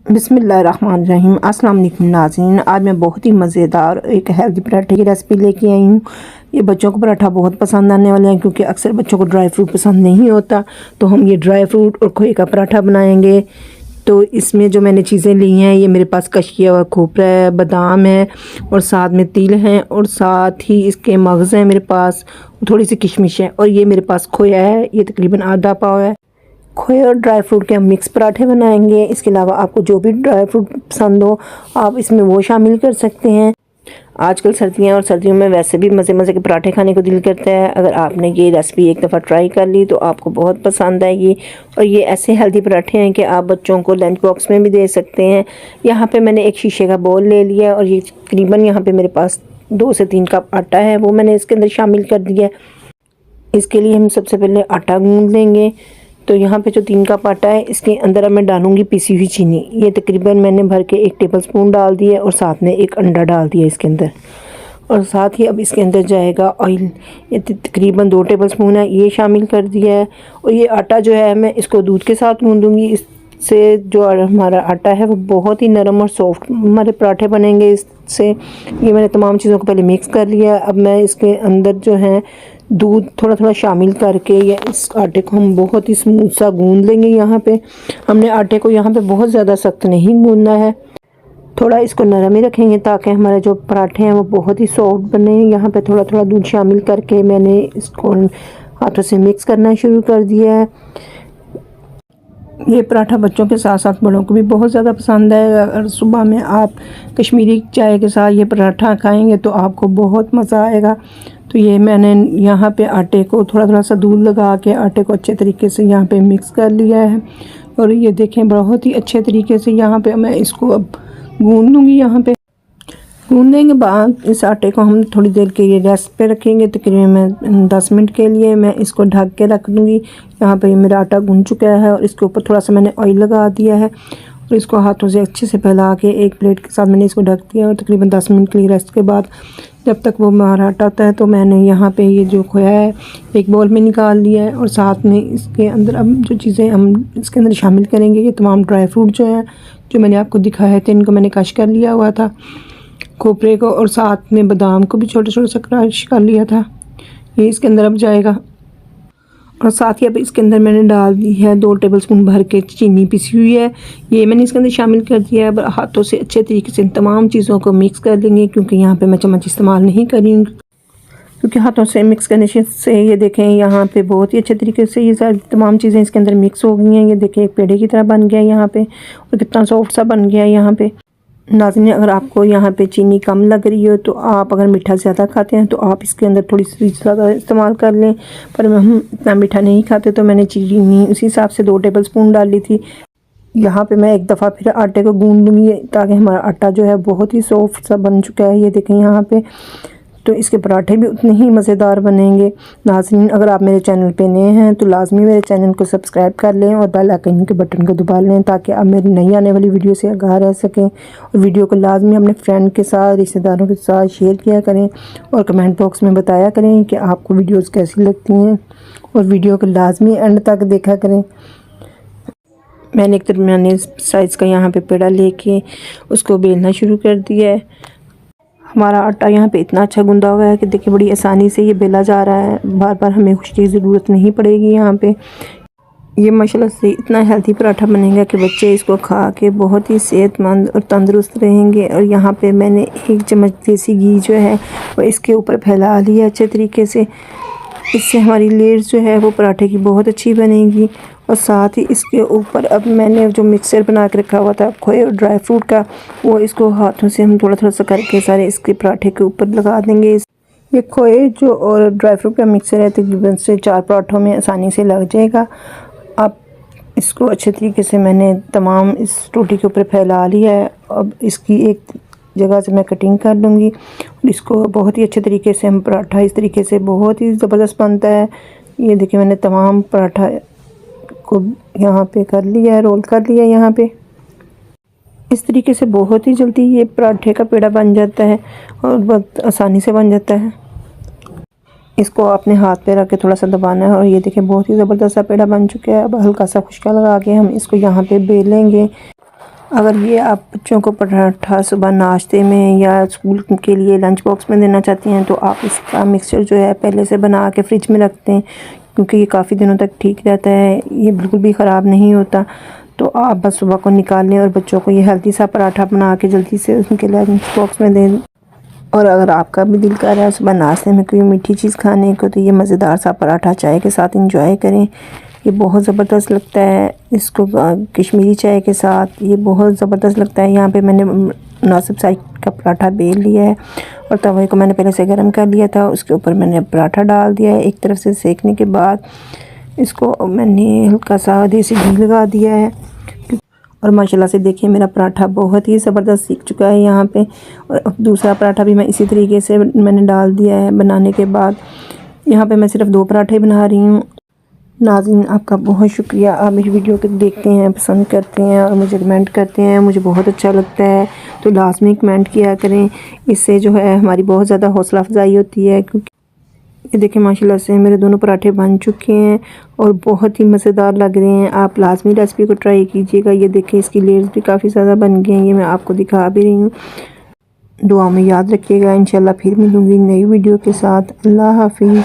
बिस्मिल्लाहिर्रहमानिर्रहीम। अस्सलाम वालेकुम नाज़रीन। आज मैं बहुत ही मज़ेदार एक हेल्दी पराठे की रेसिपी लेके आई हूँ। ये बच्चों को पराठा बहुत पसंद आने वाले हैं क्योंकि अक्सर बच्चों को ड्राई फ्रूट पसंद नहीं होता। तो हम ये ड्राई फ्रूट और खोए का पराठा बनाएंगे। तो इसमें जो मैंने चीज़ें ली हैं, ये मेरे पास कशिया हुआ खोपरा है, बादाम है और साथ में तिल हैं और साथ ही इसके मगज़ हैं मेरे पास, थोड़ी सी किशमिश है और ये मेरे पास खोया है, ये तकरीबन आधा पाव है। खोए और ड्राई फ्रूट के हम मिक्स पराठे बनाएंगे। इसके अलावा आपको जो भी ड्राई फ्रूट पसंद हो आप इसमें वो शामिल कर सकते हैं। आजकल सर्दियाँ और सर्दियों में वैसे भी मज़े मज़े के पराठे खाने को दिल करता है। अगर आपने ये रेसिपी एक दफ़ा ट्राई कर ली तो आपको बहुत पसंद आएगी। और ये ऐसे हेल्दी पराठे हैं कि आप बच्चों को लंच बॉक्स में भी दे सकते हैं। यहाँ पे मैंने एक शीशे का बोल ले लिया और ये तकरीबन यहाँ पे मेरे पास 2 से 3 कप आटा है, वो मैंने इसके अंदर शामिल कर दिया है। इसके लिए हम सबसे पहले आटा गूँध लेंगे। तो यहाँ पे जो 3 कप आटा है इसके अंदर अब मैं डालूँगी पिसी हुई चीनी। ये तकरीबन मैंने भर के 1 टेबलस्पून डाल दिया और साथ में 1 अंडा डाल दिया इसके अंदर। और साथ ही अब इसके अंदर जाएगा ऑयल, ये तकरीबन 2 टेबलस्पून है, ये शामिल कर दिया है। और ये आटा जो है मैं इसको दूध के साथ गूँधूँगी। इससे जो हमारा आटा है वो बहुत ही नरम और सॉफ्ट हमारे पराठे बनेंगे इससे। ये मैंने तमाम चीज़ों को पहले मिक्स कर लिया। अब मैं इसके अंदर जो है दूध थोड़ा थोड़ा शामिल करके या इस आटे को हम बहुत ही स्मूथ सा गूंद लेंगे। यहाँ पे हमने आटे को यहाँ पे बहुत ज़्यादा सख्त नहीं गूंदना है, थोड़ा इसको नरम ही रखेंगे ताकि हमारे जो पराठे हैं वो बहुत ही सॉफ्ट बने। यहाँ पे थोड़ा थोड़ा दूध शामिल करके मैंने इसको हाथों से मिक्स करना शुरू कर दिया है। ये पराठा बच्चों के साथ साथ बड़ों को भी बहुत ज़्यादा पसंद है। अगर सुबह में आप कश्मीरी चाय के साथ ये पराठा खाएंगे तो आपको बहुत मज़ा आएगा। तो ये मैंने यहाँ पे आटे को थोड़ा थोड़ा सा दूध लगा के आटे को अच्छे तरीके से यहाँ पे मिक्स कर लिया है। और ये देखें बहुत ही अच्छे तरीके से यहाँ पे मैं इसको अब गूंद लूँगी। यहाँ पे गूंदने के बाद इस आटे को हम थोड़ी देर के लिए रेस्ट पे रखेंगे। तकरीबन 10 मिनट के लिए मैं इसको ढक के रख दूँगी। यहाँ पे मेरा आटा गूंद चुका है और इसके ऊपर थोड़ा सा मैंने ऑयल लगा दिया है और इसको हाथों से अच्छे से फैला के एक प्लेट के साथ मैंने इसको ढक दिया। और तकरीबन 10 मिनट के लिए रेस्ट के बाद जब तक वो हमारा आटा होता है तो मैंने यहाँ पे ये जो खोया है एक बाउल में निकाल लिया है। और साथ में इसके अंदर अब जो चीज़ें हम इसके अंदर शामिल करेंगे, ये तमाम ड्राई फ्रूट जो है जो मैंने आपको दिखाया था इनको मैंने क्रश कर लिया हुआ था, खोपरे को और साथ में बादाम को भी छोटे छोटे से क्रश कर लिया था। ये इसके अंदर अब जाएगा। और साथ ही अब इसके अंदर मैंने डाल दी है 2 टेबलस्पून भर के चीनी पिसी हुई है, ये मैंने इसके अंदर शामिल कर दिया है। अब हाथों से अच्छे तरीके से इन तमाम चीज़ों को मिक्स कर लेंगे क्योंकि यहाँ पे मैं चम्मच इस्तेमाल नहीं कर रही हूँ, क्योंकि हाथों से मिक्स करने से ये देखें यहाँ पे बहुत ही अच्छे तरीके से ये सारी तमाम चीज़ें इसके अंदर मिक्स हो गई हैं। ये देखें एक पेड़े की तरह बन गया यहाँ पे और कितना सॉफ्ट सा बन गया यहाँ पे। नाज़रीन, अगर आपको यहाँ पे चीनी कम लग रही हो तो आप अगर मीठा ज़्यादा खाते हैं तो आप इसके अंदर थोड़ी सी ज़्यादा इस्तेमाल कर लें, पर हम इतना मीठा नहीं खाते तो मैंने चीनी उसी हिसाब से 2 टेबलस्पून डाल ली थी। यहाँ पे मैं एक दफ़ा फिर आटे को गूंद लूँगी ताकि हमारा आटा जो है बहुत ही सॉफ्ट सा बन चुका है। ये देखें यहाँ पे, तो इसके पराठे भी उतने ही मज़ेदार बनेंगे। नाज़रीन, अगर आप मेरे चैनल पे नए हैं तो लाजमी मेरे चैनल को सब्सक्राइब कर लें और बेल आइकन के बटन को दबा लें ताकि आप मेरी नई आने वाली वीडियो से आगाह रह सकें। और वीडियो को लाजमी अपने फ्रेंड के साथ, रिश्तेदारों के साथ शेयर किया करें और कमेंट बॉक्स में बताया करें कि आपको वीडियोज़ कैसी लगती हैं। और वीडियो को लाजमी एंड तक देखा करें। मैंने एक दरमियाने साइज़ का यहाँ पे पेड़ा लेके उसको बेलना शुरू कर दिया है। हमारा आटा यहाँ पे इतना अच्छा गूंदा हुआ है कि देखिए बड़ी आसानी से ये बेला जा रहा है, बार बार हमें खुश्की की ज़रूरत नहीं पड़ेगी। यहाँ पे ये माशाल्लाह से इतना हेल्थी पराठा बनेगा कि बच्चे इसको खा के बहुत ही सेहतमंद और तंदुरुस्त रहेंगे। और यहाँ पे मैंने 1 चम्मच देसी घी जो है वो इसके ऊपर फैला लिया अच्छे तरीके से। इससे हमारी लेयर्स जो है वो पराठे की बहुत अच्छी बनेगी। और साथ ही इसके ऊपर अब मैंने जो मिक्सचर बना के रखा हुआ था खोए और ड्राई फ्रूट का, वो इसको हाथों से हम थोड़ा थोड़ा सा करके सारे इसके पराठे के ऊपर लगा देंगे। ये खोए जो और ड्राई फ्रूट का मिक्सचर है तकरीबन से 4 पराठों में आसानी से लग जाएगा। अब इसको अच्छे तरीके से मैंने तमाम इस रोटी के ऊपर फैला लिया है। अब इसकी एक जगह से मैं कटिंग कर लूँगी और इसको बहुत ही अच्छे तरीके से हम पराठा इस तरीके से बहुत ही ज़बरदस्त बनता है। ये देखिए मैंने तमाम पराठा को यहाँ पे कर लिया है, रोल कर लिया है। यहाँ पे इस तरीके से बहुत ही जल्दी ये पराठे का पेड़ा बन जाता है और बहुत आसानी से बन जाता है। इसको अपने हाथ पे रख के थोड़ा सा दबाना है और ये देखिए बहुत ही ज़बरदस्त सा पेड़ा बन चुका है। अब हल्का सा खुशका लगा के हम इसको यहाँ पे बेलेंगे। अगर ये आप बच्चों को पराठा सुबह नाश्ते में या स्कूल के लिए लंच बॉक्स में देना चाहती हैं तो आप इसका मिक्सचर जो है पहले से बना के फ्रिज में रखते हैं, क्योंकि ये काफ़ी दिनों तक ठीक रहता है, ये बिल्कुल भी ख़राब नहीं होता। तो आप बस सुबह को निकाल लें और बच्चों को ये हेल्दी सा पराठा बना के जल्दी से उनके लंच बॉक्स में दें। और अगर आपका भी दिल कर रहा है सुबह नाश्ते में कोई मीठी चीज़ खाने को, तो ये मज़ेदार सा पराठा चाय के साथ इंजॉय करें। ये बहुत ज़बरदस्त लगता है, इसको कश्मीरी चाय के साथ ये बहुत ज़बरदस्त लगता है। यहाँ पे मैंने मुनासिब साइज़ का पराठा बेल लिया है और तवे को मैंने पहले से गर्म कर लिया था, उसके ऊपर मैंने पराठा डाल दिया है। एक तरफ से सेकने के बाद इसको मैंने हल्का सा देसी घी लगा दिया है और माशाल्लाह से देखिए मेरा पराठा बहुत ही ज़बरदस्त सीख चुका है यहाँ पे। और अब दूसरा पराठा भी मैं इसी तरीके से मैंने डाल दिया है बनाने के बाद। यहाँ पे मैं सिर्फ 2 पराठे बना रही हूँ। नाज़रीन आपका बहुत शुक्रिया, आप मेरी वीडियो को देखते हैं, पसंद करते हैं और मुझे कमेंट करते हैं, मुझे बहुत अच्छा लगता है। तो लाज़मी कमेंट किया करें, इससे जो है हमारी बहुत ज़्यादा हौसला अफजाई होती है। क्योंकि ये देखें माशाल्लाह से मेरे दोनों पराठे बन चुके हैं और बहुत ही मज़ेदार लग रहे हैं। आप लाज़मी रेसिपी को ट्राई कीजिएगा। ये देखें इसकी लेयर्स भी काफ़ी ज़्यादा बन गए हैं, ये मैं आपको दिखा भी रही हूँ। दुआ में याद रखिएगा, इंशाल्लाह फिर मिलूँगी नई वीडियो के साथ। अल्लाह हाफिज़।